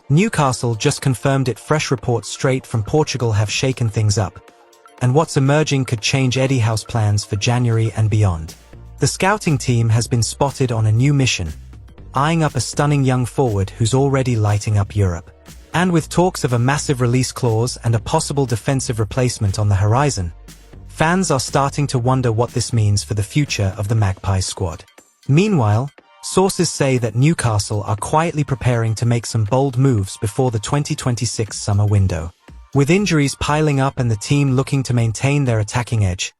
Newcastle just confirmed it. Fresh reports straight from Portugal have shaken things up, and what's emerging could change Eddie Howe's plans for January and beyond. The scouting team has been spotted on a new mission, eyeing up a stunning young forward who's already lighting up Europe. And with talks of a massive release clause and a possible defensive replacement on the horizon, fans are starting to wonder what this means for the future of the Magpies squad. Meanwhile, sources say that Newcastle are quietly preparing to make some bold moves before the 2026 summer window. With injuries piling up and the team looking to maintain their attacking edge,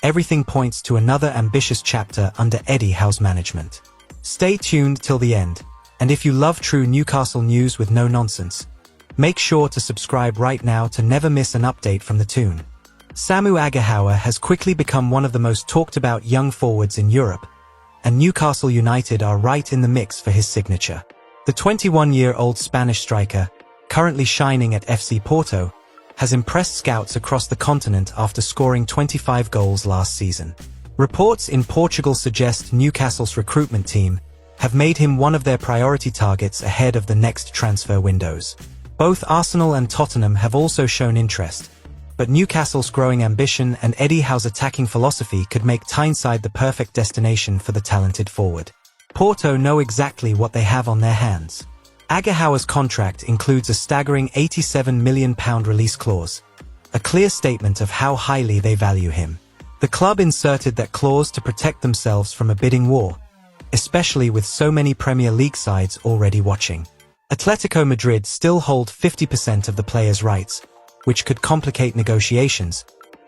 everything points to another ambitious chapter under Eddie Howe's management. Stay tuned till the end, and if you love true Newcastle news with no nonsense, make sure to subscribe right now to never miss an update from the Toon. Samu Aghahowa has quickly become one of the most talked about young forwards in Europe, and Newcastle United are right in the mix for his signature. The 21-year-old Spanish striker, currently shining at FC Porto, has impressed scouts across the continent after scoring 25 goals last season. Reports in Portugal suggest Newcastle's recruitment team have made him one of their priority targets ahead of the next transfer windows. Both Arsenal and Tottenham have also shown interest, but Newcastle's growing ambition and Eddie Howe's attacking philosophy could make Tyneside the perfect destination for the talented forward. Porto know exactly what they have on their hands. Aghahowa's contract includes a staggering £87 million release clause, a clear statement of how highly they value him. The club inserted that clause to protect themselves from a bidding war, especially with so many Premier League sides already watching. Atletico Madrid still hold 50% of the player's rights, which could complicate negotiations,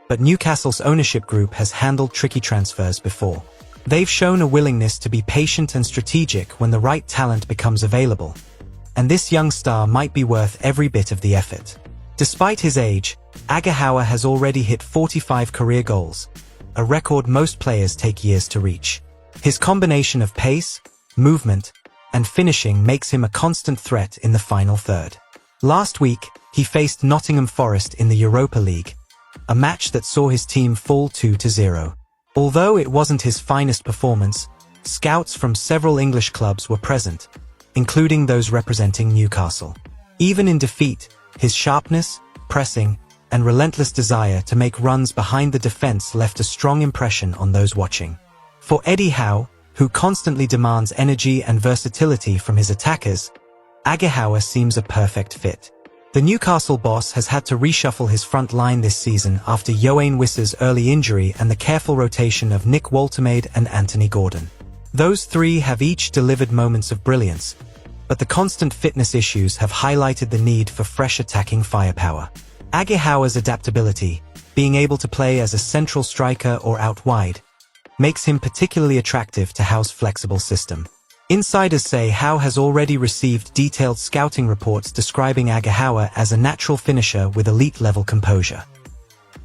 but Newcastle's ownership group has handled tricky transfers before. They've shown a willingness to be patient and strategic when the right talent becomes available, and this young star might be worth every bit of the effort. Despite his age, Aghahowa has already hit 45 career goals, a record most players take years to reach. His combination of pace, movement, and finishing makes him a constant threat in the final third. Last week, he faced Nottingham Forest in the Europa League, a match that saw his team fall 2-0. Although it wasn't his finest performance, scouts from several English clubs were present, including those representing Newcastle. Even in defeat, his sharpness, pressing, and relentless desire to make runs behind the defense left a strong impression on those watching. For Eddie Howe, who constantly demands energy and versatility from his attackers, Aghahowa seems a perfect fit. The Newcastle boss has had to reshuffle his front line this season after Yoane Wissa's early injury and the careful rotation of Nick Woltemade and Anthony Gordon. Those three have each delivered moments of brilliance, but the constant fitness issues have highlighted the need for fresh attacking firepower. Aghahowa's adaptability, being able to play as a central striker or out wide, makes him particularly attractive to Howe's flexible system. Insiders say Howe has already received detailed scouting reports describing Aghahowa as a natural finisher with elite-level composure.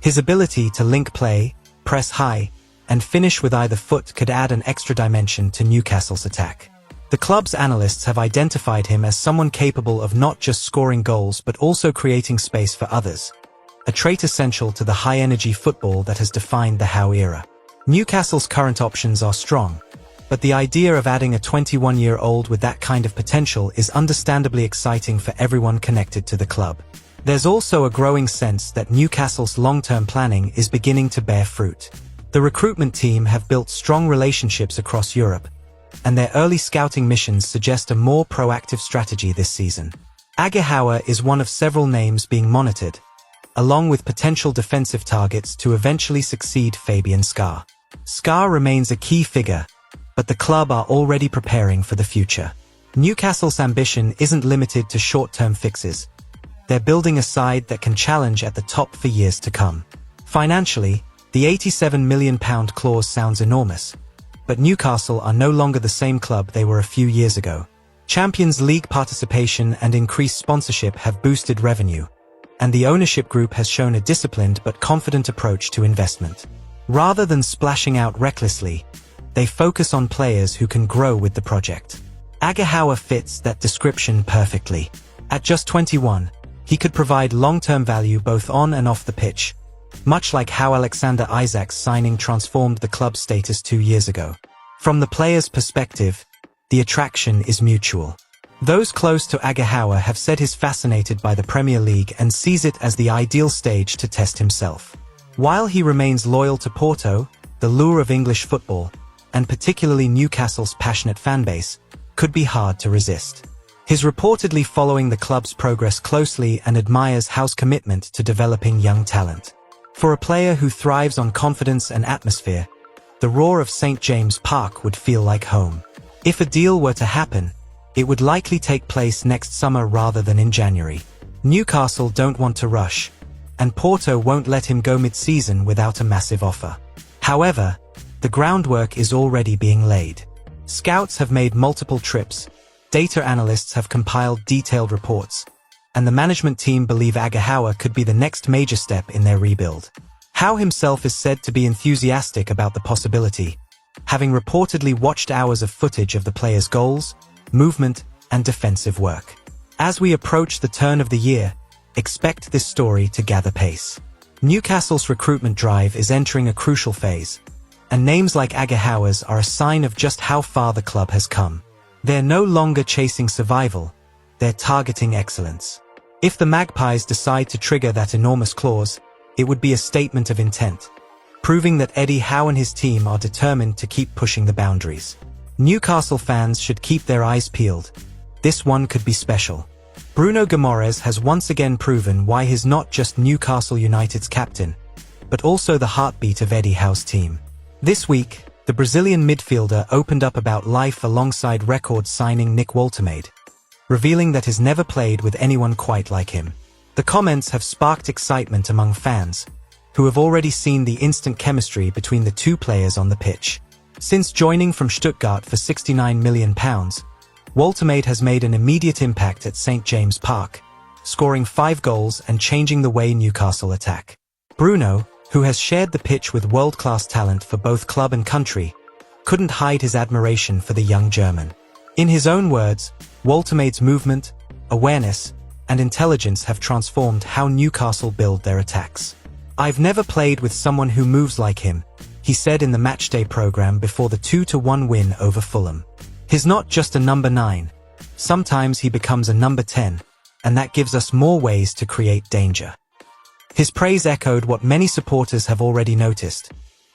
His ability to link play, press high, and finish with either foot could add an extra dimension to Newcastle's attack. The club's analysts have identified him as someone capable of not just scoring goals but also creating space for others, a trait essential to the high-energy football that has defined the Howe era. Newcastle's current options are strong, but the idea of adding a 21-year-old with that kind of potential is understandably exciting for everyone connected to the club. There's also a growing sense that Newcastle's long-term planning is beginning to bear fruit. The recruitment team have built strong relationships across Europe, and their early scouting missions suggest a more proactive strategy this season. Aghahowa is one of several names being monitored, along with potential defensive targets to eventually succeed Fabian Schär. Schär remains a key figure, but the club are already preparing for the future. Newcastle's ambition isn't limited to short-term fixes. They're building a side that can challenge at the top for years to come. Financially, the £87 million clause sounds enormous, but Newcastle are no longer the same club they were a few years ago. Champions League participation and increased sponsorship have boosted revenue, and the ownership group has shown a disciplined but confident approach to investment. Rather than splashing out recklessly, they focus on players who can grow with the project. Aghahowa fits that description perfectly. At just 21, he could provide long-term value both on and off the pitch, much like how Alexander Isak's signing transformed the club's status 2 years ago. From the player's perspective, the attraction is mutual. Those close to Agahawa have said he's fascinated by the Premier League and sees it as the ideal stage to test himself. While he remains loyal to Porto, the lure of English football, and particularly Newcastle's passionate fanbase, could be hard to resist. He's reportedly following the club's progress closely and admires Howe's commitment to developing young talent. For a player who thrives on confidence and atmosphere, the roar of St. James Park would feel like home. If a deal were to happen, it would likely take place next summer rather than in January. Newcastle don't want to rush, and Porto won't let him go mid-season without a massive offer. However, the groundwork is already being laid. Scouts have made multiple trips, data analysts have compiled detailed reports, and the management team believe Agahawa could be the next major step in their rebuild. Howe himself is said to be enthusiastic about the possibility, having reportedly watched hours of footage of the player's goals, movement, and defensive work. As we approach the turn of the year, expect this story to gather pace. Newcastle's recruitment drive is entering a crucial phase, and names like Agahawa's are a sign of just how far the club has come. They're no longer chasing survival, they're targeting excellence. If the Magpies decide to trigger that enormous clause, it would be a statement of intent, proving that Eddie Howe and his team are determined to keep pushing the boundaries. Newcastle fans should keep their eyes peeled. This one could be special. Bruno Guimaraes has once again proven why he's not just Newcastle United's captain, but also the heartbeat of Eddie Howe's team. This week, the Brazilian midfielder opened up about life alongside record signing Nick Woltemade, revealing that he's never played with anyone quite like him. The comments have sparked excitement among fans, who have already seen the instant chemistry between the two players on the pitch. Since joining from Stuttgart for £69 million, Woltemade has made an immediate impact at St. James Park, scoring 5 goals and changing the way Newcastle attack. Bruno, who has shared the pitch with world-class talent for both club and country, couldn't hide his admiration for the young German. In his own words, Woltemade's movement, awareness, and intelligence have transformed how Newcastle build their attacks. "I've never played with someone who moves like him," he said in the matchday program before the 2-1 win over Fulham. "He's not just a number 9. Sometimes he becomes a number 10, and that gives us more ways to create danger." His praise echoed what many supporters have already noticed.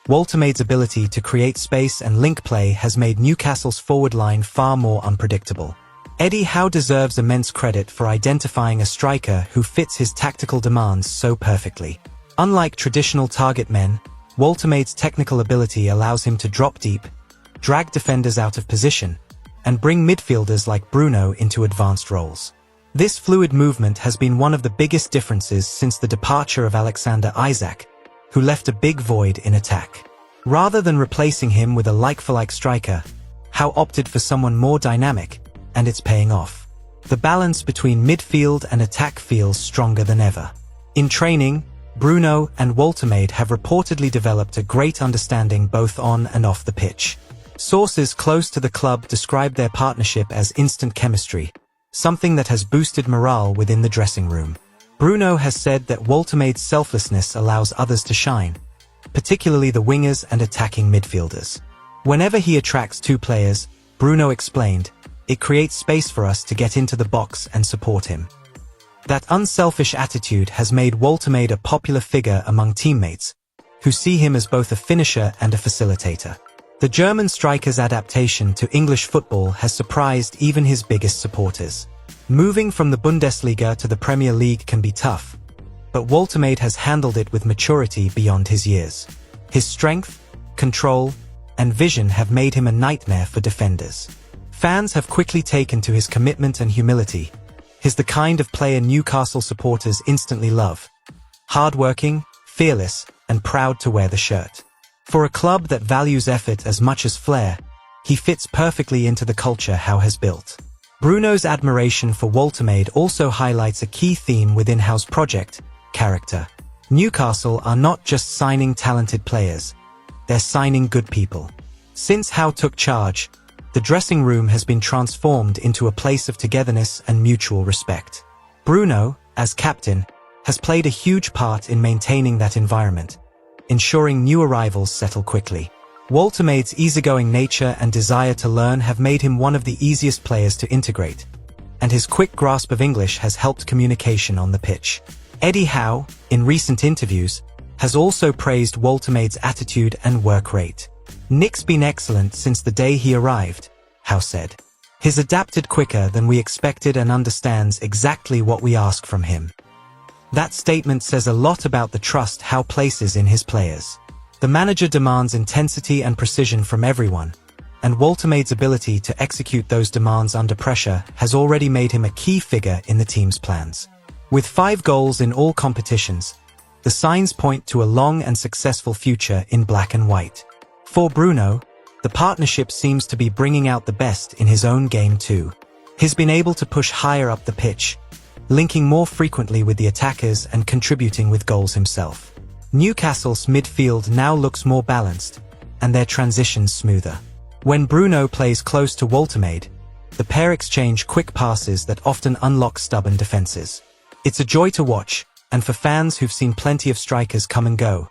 Woltemade's ability to create space and link play has made Newcastle's forward line far more unpredictable. Eddie Howe deserves immense credit for identifying a striker who fits his tactical demands so perfectly. Unlike traditional target men, Woltemade's technical ability allows him to drop deep, drag defenders out of position, and bring midfielders like Bruno into advanced roles. This fluid movement has been one of the biggest differences since the departure of Alexander Isak, who left a big void in attack. Rather than replacing him with a like-for-like striker, Howe opted for someone more dynamic, and it's paying off. The balance between midfield and attack feels stronger than ever. In training, Bruno and Woltemade have reportedly developed a great understanding both on and off the pitch. Sources close to the club describe their partnership as instant chemistry, something that has boosted morale within the dressing room. Bruno has said that Woltemade's selflessness allows others to shine, particularly the wingers and attacking midfielders. "Whenever he attracts 2 players," Bruno explained, "it creates space for us to get into the box and support him." That unselfish attitude has made Woltemade a popular figure among teammates, who see him as both a finisher and a facilitator. The German striker's adaptation to English football has surprised even his biggest supporters. Moving from the Bundesliga to the Premier League can be tough, but Woltemade has handled it with maturity beyond his years. His strength, control, and vision have made him a nightmare for defenders. Fans have quickly taken to his commitment and humility. He's the kind of player Newcastle supporters instantly love. Hardworking, fearless, and proud to wear the shirt. For a club that values effort as much as flair, he fits perfectly into the culture Howe has built. Bruno's admiration for Woltemade also highlights a key theme within Howe's project: character. Newcastle are not just signing talented players, they're signing good people. Since Howe took charge, the dressing room has been transformed into a place of togetherness and mutual respect. Bruno, as captain, has played a huge part in maintaining that environment, ensuring new arrivals settle quickly. Woltemade's easygoing nature and desire to learn have made him one of the easiest players to integrate, and his quick grasp of English has helped communication on the pitch. Eddie Howe, in recent interviews, has also praised Woltemade's attitude and work rate. "Nick's been excellent since the day he arrived," Howe said. "He's adapted quicker than we expected and understands exactly what we ask from him." That statement says a lot about the trust Howe places in his players. The manager demands intensity and precision from everyone, and Woltemade's ability to execute those demands under pressure has already made him a key figure in the team's plans. With 5 goals in all competitions, the signs point to a long and successful future in black and white. For Bruno, the partnership seems to be bringing out the best in his own game too. He's been able to push higher up the pitch, linking more frequently with the attackers and contributing with goals himself. Newcastle's midfield now looks more balanced, and their transitions smoother. When Bruno plays close to Woltemade, the pair exchange quick passes that often unlock stubborn defenses. It's a joy to watch, and for fans who've seen plenty of strikers come and go,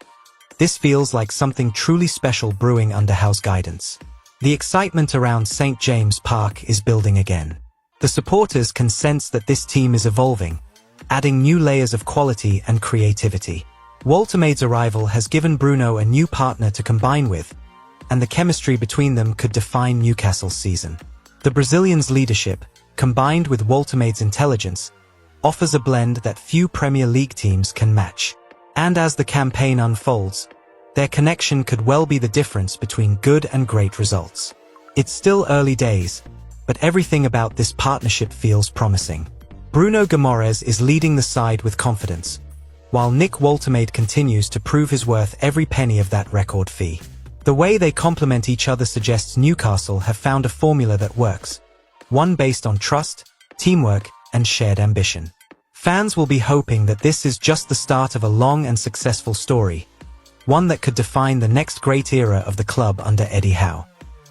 this feels like something truly special brewing under Howe's guidance. The excitement around St. James Park is building again. The supporters can sense that this team is evolving, adding new layers of quality and creativity. Woltemade's arrival has given Bruno a new partner to combine with, and the chemistry between them could define Newcastle's season. The Brazilian's leadership, combined with Woltemade's intelligence, offers a blend that few Premier League teams can match. And as the campaign unfolds, their connection could well be the difference between good and great results. It's still early days, but everything about this partnership feels promising. Bruno Guimaraes is leading the side with confidence, while Nick Woltemade continues to prove his worth every penny of that record fee. The way they complement each other suggests Newcastle have found a formula that works, one based on trust, teamwork, and shared ambition. Fans will be hoping that this is just the start of a long and successful story, one that could define the next great era of the club under Eddie Howe.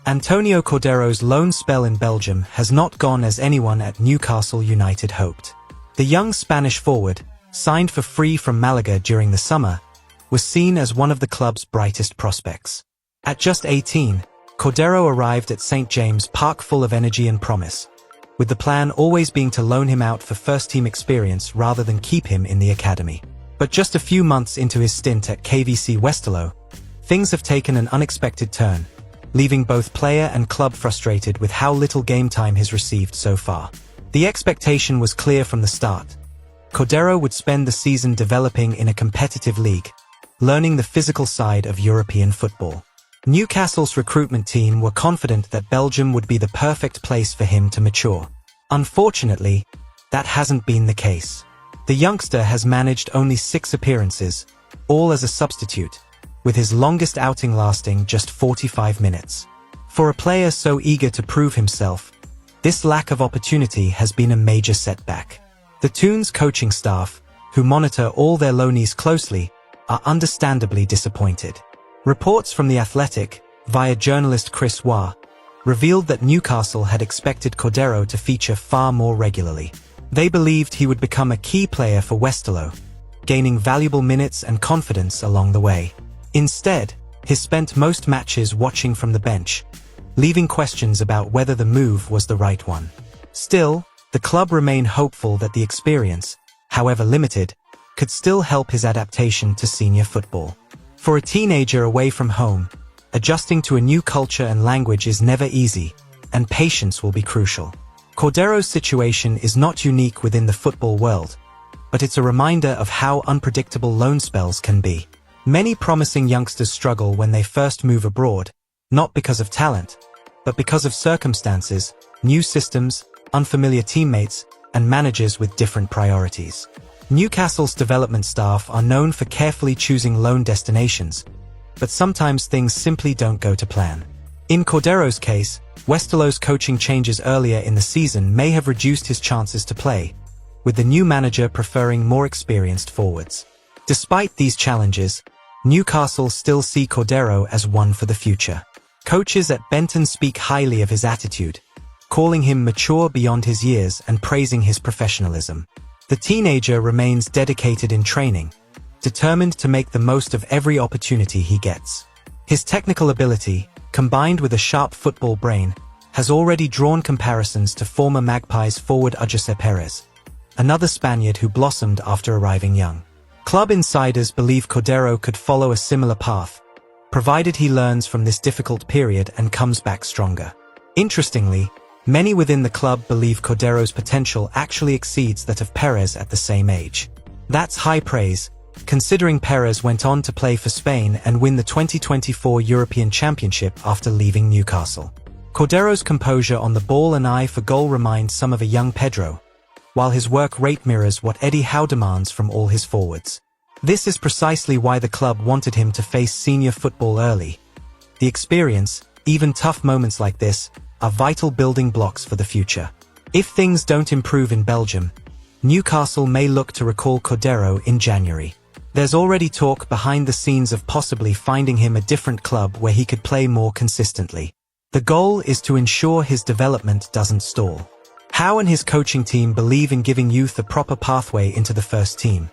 Antonio Cordero's loan spell in Belgium has not gone as anyone at Newcastle United hoped. The young Spanish forward, signed for free from Malaga during the summer, was seen as one of the club's brightest prospects. At just 18, Cordero arrived at St. James Park full of energy and promise, with the plan always being to loan him out for first-team experience rather than keep him in the academy. But just a few months into his stint at KVC Westerlo, things have taken an unexpected turn, leaving both player and club frustrated with how little game time he's received so far. The expectation was clear from the start. Cordero would spend the season developing in a competitive league, learning the physical side of European football. Newcastle's recruitment team were confident that Belgium would be the perfect place for him to mature. Unfortunately, that hasn't been the case. The youngster has managed only 6 appearances, all as a substitute, with his longest outing lasting just 45 minutes. For a player so eager to prove himself, this lack of opportunity has been a major setback. The Toon's coaching staff, who monitor all their loanees closely, are understandably disappointed. Reports from The Athletic, via journalist Chris Waugh, revealed that Newcastle had expected Cordero to feature far more regularly. They believed he would become a key player for Westerlo, gaining valuable minutes and confidence along the way. Instead, he spent most matches watching from the bench, leaving questions about whether the move was the right one. Still, the club remain hopeful that the experience, however limited, could still help his adaptation to senior football. For a teenager away from home, adjusting to a new culture and language is never easy, and patience will be crucial. Cordero's situation is not unique within the football world, but it's a reminder of how unpredictable loan spells can be. Many promising youngsters struggle when they first move abroad, not because of talent, but because of circumstances, new systems, unfamiliar teammates, and managers with different priorities. Newcastle's development staff are known for carefully choosing loan destinations, but sometimes things simply don't go to plan. In Cordero's case, Westerlo's coaching changes earlier in the season may have reduced his chances to play, with the new manager preferring more experienced forwards. Despite these challenges, Newcastle still see Cordero as one for the future. Coaches at Benton speak highly of his attitude, calling him mature beyond his years and praising his professionalism. The teenager remains dedicated in training, determined to make the most of every opportunity he gets. His technical ability, combined with a sharp football brain, has already drawn comparisons to former Magpies forward Jose Perez, another Spaniard who blossomed after arriving young. Club insiders believe Cordero could follow a similar path, provided he learns from this difficult period and comes back stronger. Interestingly, many within the club believe Cordero's potential actually exceeds that of Perez at the same age. That's high praise, considering Perez went on to play for Spain and win the 2024 European Championship after leaving Newcastle. Cordero's composure on the ball and eye for goal remind some of a young Pedro, while his work rate mirrors what Eddie Howe demands from all his forwards. This is precisely why the club wanted him to face senior football early. The experience, even tough moments like this, are vital building blocks for the future. If things don't improve in Belgium, Newcastle may look to recall Cordero in January. There's already talk behind the scenes of possibly finding him a different club where he could play more consistently. The goal is to ensure his development doesn't stall. Howe and his coaching team believe in giving youth a proper pathway into the first team.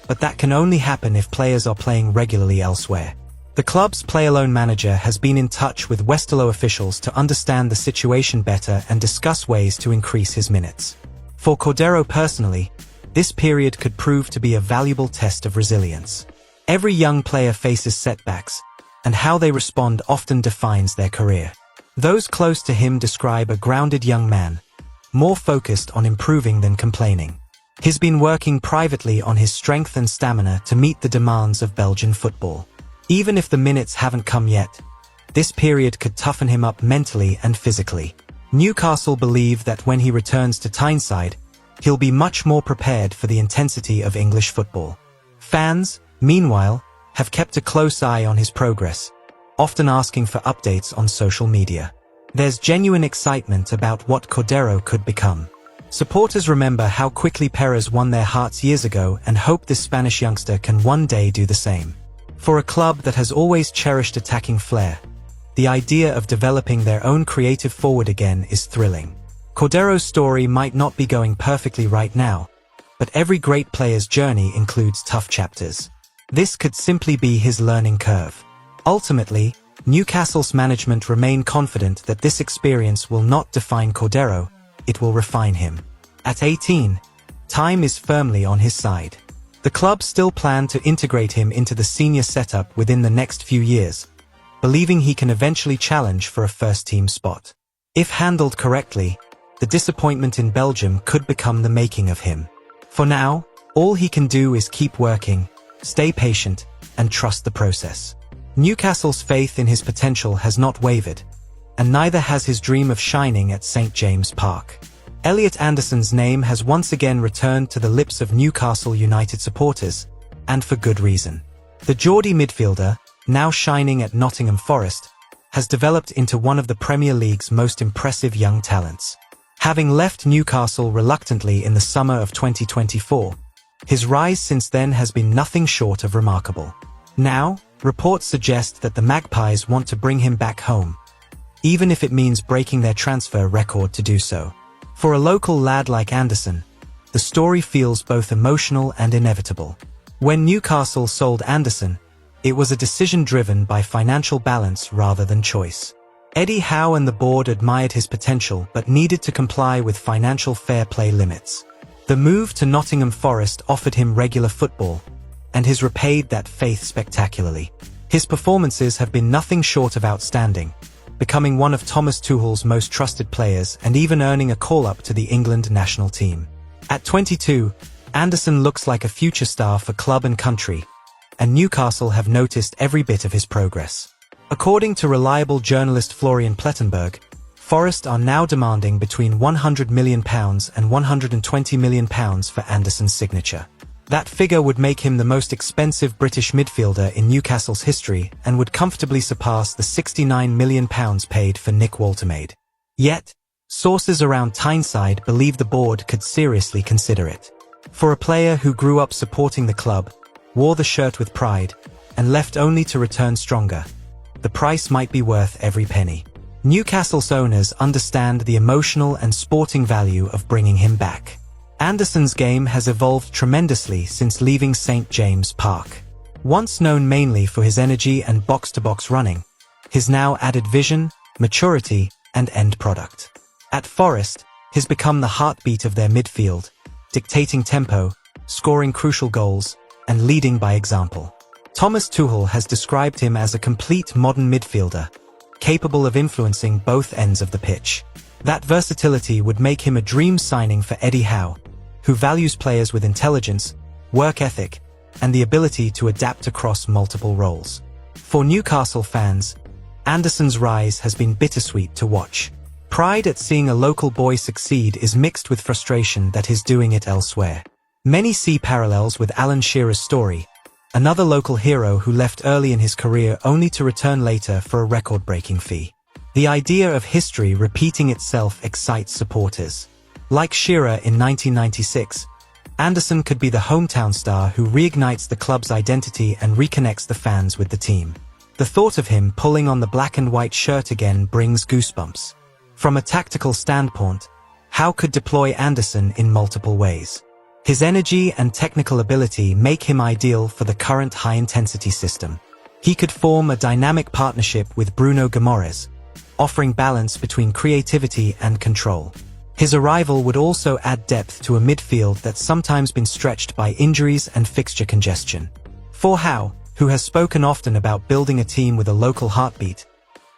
But that can only happen if players are playing regularly elsewhere. The club's play-alone manager has been in touch with Westerlo officials to understand the situation better and discuss ways to increase his minutes. For Cordero personally, this period could prove to be a valuable test of resilience. Every young player faces setbacks, and how they respond often defines their career. Those close to him describe a grounded young man, more focused on improving than complaining. He's been working privately on his strength and stamina to meet the demands of Belgian football. Even if the minutes haven't come yet, this period could toughen him up mentally and physically. Newcastle believe that when he returns to Tyneside, he'll be much more prepared for the intensity of English football. Fans, meanwhile, have kept a close eye on his progress, often asking for updates on social media. There's genuine excitement about what Cordero could become. Supporters remember how quickly Perez won their hearts years ago and hope this Spanish youngster can one day do the same. For a club that has always cherished attacking flair, the idea of developing their own creative forward again is thrilling. Cordero's story might not be going perfectly right now, but every great player's journey includes tough chapters. This could simply be his learning curve. Ultimately, Newcastle's management remain confident that this experience will not define Cordero, it will refine him. At 18, time is firmly on his side. The club still plan to integrate him into the senior setup within the next few years, believing he can eventually challenge for a first-team spot. If handled correctly, the disappointment in Belgium could become the making of him. For now, all he can do is keep working, stay patient, and trust the process. Newcastle's faith in his potential has not wavered, and neither has his dream of shining at St. James Park. Elliot Anderson's name has once again returned to the lips of Newcastle United supporters, and for good reason. The Geordie midfielder, now shining at Nottingham Forest, has developed into one of the Premier League's most impressive young talents. Having left Newcastle reluctantly in the summer of 2024, his rise since then has been nothing short of remarkable. Now, reports suggest that the Magpies want to bring him back home, even if it means breaking their transfer record to do so. For a local lad like Anderson, the story feels both emotional and inevitable. When Newcastle sold Anderson, it was a decision driven by financial balance rather than choice. Eddie Howe and the board admired his potential but needed to comply with financial fair play limits. The move to Nottingham Forest offered him regular football, and has repaid that faith spectacularly. His performances have been nothing short of outstanding, becoming one of Thomas Tuchel's most trusted players and even earning a call-up to the England national team. At 22, Anderson looks like a future star for club and country, and Newcastle have noticed every bit of his progress. According to reliable journalist Florian Plettenberg, Forest are now demanding between £100 million and £120 million for Anderson's signature. That figure would make him the most expensive British midfielder in Newcastle's history and would comfortably surpass the £69 million paid for Nick Woltemade. Yet, sources around Tyneside believe the board could seriously consider it. For a player who grew up supporting the club, wore the shirt with pride, and left only to return stronger, the price might be worth every penny. Newcastle's owners understand the emotional and sporting value of bringing him back. Anderson's game has evolved tremendously since leaving St. James Park. Once known mainly for his energy and box-to-box running, his now added vision, maturity, and end product. At Forest, he's become the heartbeat of their midfield, dictating tempo, scoring crucial goals, and leading by example. Thomas Tuchel has described him as a complete modern midfielder, capable of influencing both ends of the pitch. That versatility would make him a dream signing for Eddie Howe, who values players with intelligence, work ethic, and the ability to adapt across multiple roles. For Newcastle fans, Anderson's rise has been bittersweet to watch. Pride at seeing a local boy succeed is mixed with frustration that he's doing it elsewhere. Many see parallels with Alan Shearer's story, another local hero who left early in his career only to return later for a record-breaking fee. The idea of history repeating itself excites supporters. Like Shearer in 1996, Anderson could be the hometown star who reignites the club's identity and reconnects the fans with the team. The thought of him pulling on the black and white shirt again brings goosebumps. From a tactical standpoint, Howe could deploy Anderson in multiple ways. His energy and technical ability make him ideal for the current high-intensity system. He could form a dynamic partnership with Bruno Guimaraes, offering balance between creativity and control. His arrival would also add depth to a midfield that's sometimes been stretched by injuries and fixture congestion. For Howe, who has spoken often about building a team with a local heartbeat,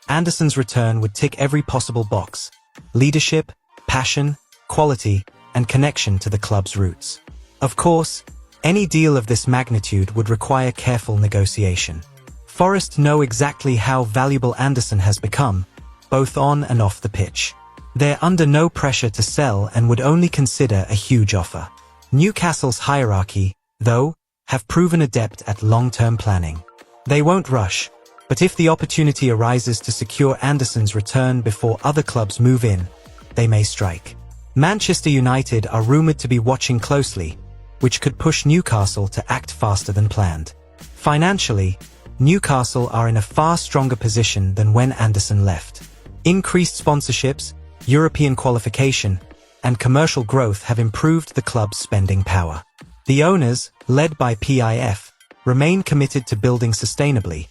Anderson's return would tick every possible box: leadership, passion, quality, and connection to the club's roots. Of course, any deal of this magnitude would require careful negotiation. Forest know exactly how valuable Anderson has become, both on and off the pitch. They're under no pressure to sell and would only consider a huge offer. Newcastle's hierarchy, though, have proven adept at long-term planning. They won't rush, but if the opportunity arises to secure Anderson's return before other clubs move in, they may strike. Manchester United are rumoured to be watching closely, which could push Newcastle to act faster than planned. Financially, Newcastle are in a far stronger position than when Anderson left. Increased sponsorships, European qualification, and commercial growth have improved the club's spending power. The owners, led by PIF, remain committed to building sustainably,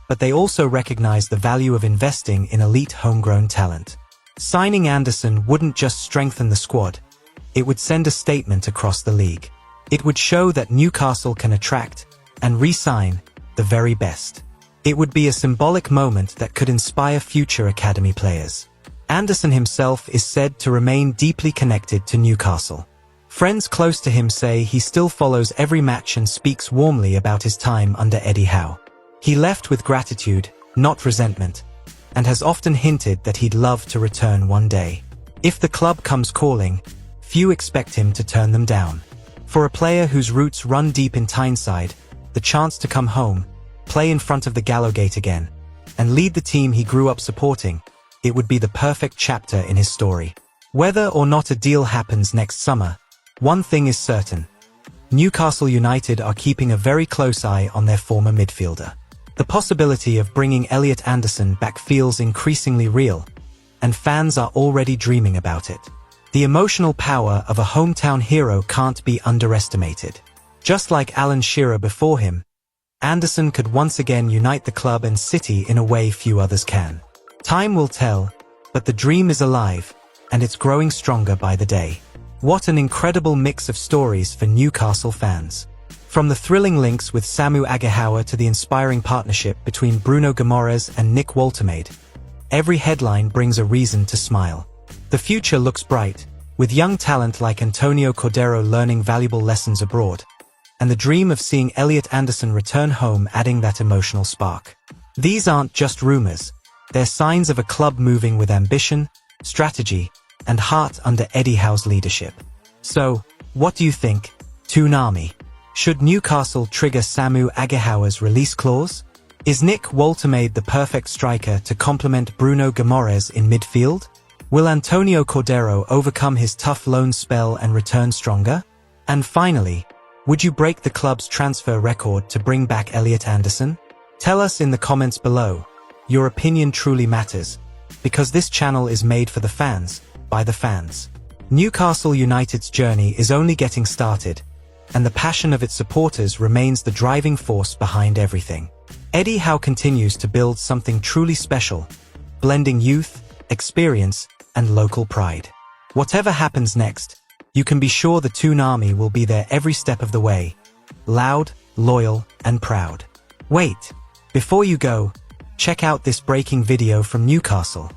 but they also recognize the value of investing in elite homegrown talent. Signing Anderson wouldn't just strengthen the squad, it would send a statement across the league. It would show that Newcastle can attract and re-sign the very best. It would be a symbolic moment that could inspire future academy players. Anderson himself is said to remain deeply connected to Newcastle. Friends close to him say he still follows every match and speaks warmly about his time under Eddie Howe. He left with gratitude, not resentment, and has often hinted that he'd love to return one day. If the club comes calling, few expect him to turn them down. For a player whose roots run deep in Tyneside, the chance to come home, play in front of the Gallowgate again, and lead the team he grew up supporting, it would be the perfect chapter in his story. Whether or not a deal happens next summer, one thing is certain: Newcastle United are keeping a very close eye on their former midfielder. The possibility of bringing Elliot Anderson back feels increasingly real, and fans are already dreaming about it. The emotional power of a hometown hero can't be underestimated. Just like Alan Shearer before him, Anderson could once again unite the club and city in a way few others can. Time will tell, but the dream is alive, and it's growing stronger by the day. What an incredible mix of stories for Newcastle fans. From the thrilling links with Samu Aghahowa to the inspiring partnership between Bruno Guimaraes and Nick Woltemade, every headline brings a reason to smile. The future looks bright, with young talent like Antonio Cordero learning valuable lessons abroad, and the dream of seeing Elliot Anderson return home adding that emotional spark. These aren't just rumors, they're signs of a club moving with ambition, strategy, and heart under Eddie Howe's leadership. So, what do you think, Toon Army? Should Newcastle trigger Samu Aghahowa's release clause? Is Nick Woltemade the perfect striker to complement Bruno Guimaraes in midfield? Will Antonio Cordero overcome his tough loan spell and return stronger? And finally, would you break the club's transfer record to bring back Elliot Anderson? Tell us in the comments below. Your opinion truly matters, because this channel is made for the fans, by the fans. Newcastle United's journey is only getting started, and the passion of its supporters remains the driving force behind everything. Eddie Howe continues to build something truly special, blending youth, experience, and local pride. Whatever happens next, you can be sure the Toon Army will be there every step of the way, loud, loyal, and proud. Wait, before you go, check out this breaking video from Newcastle.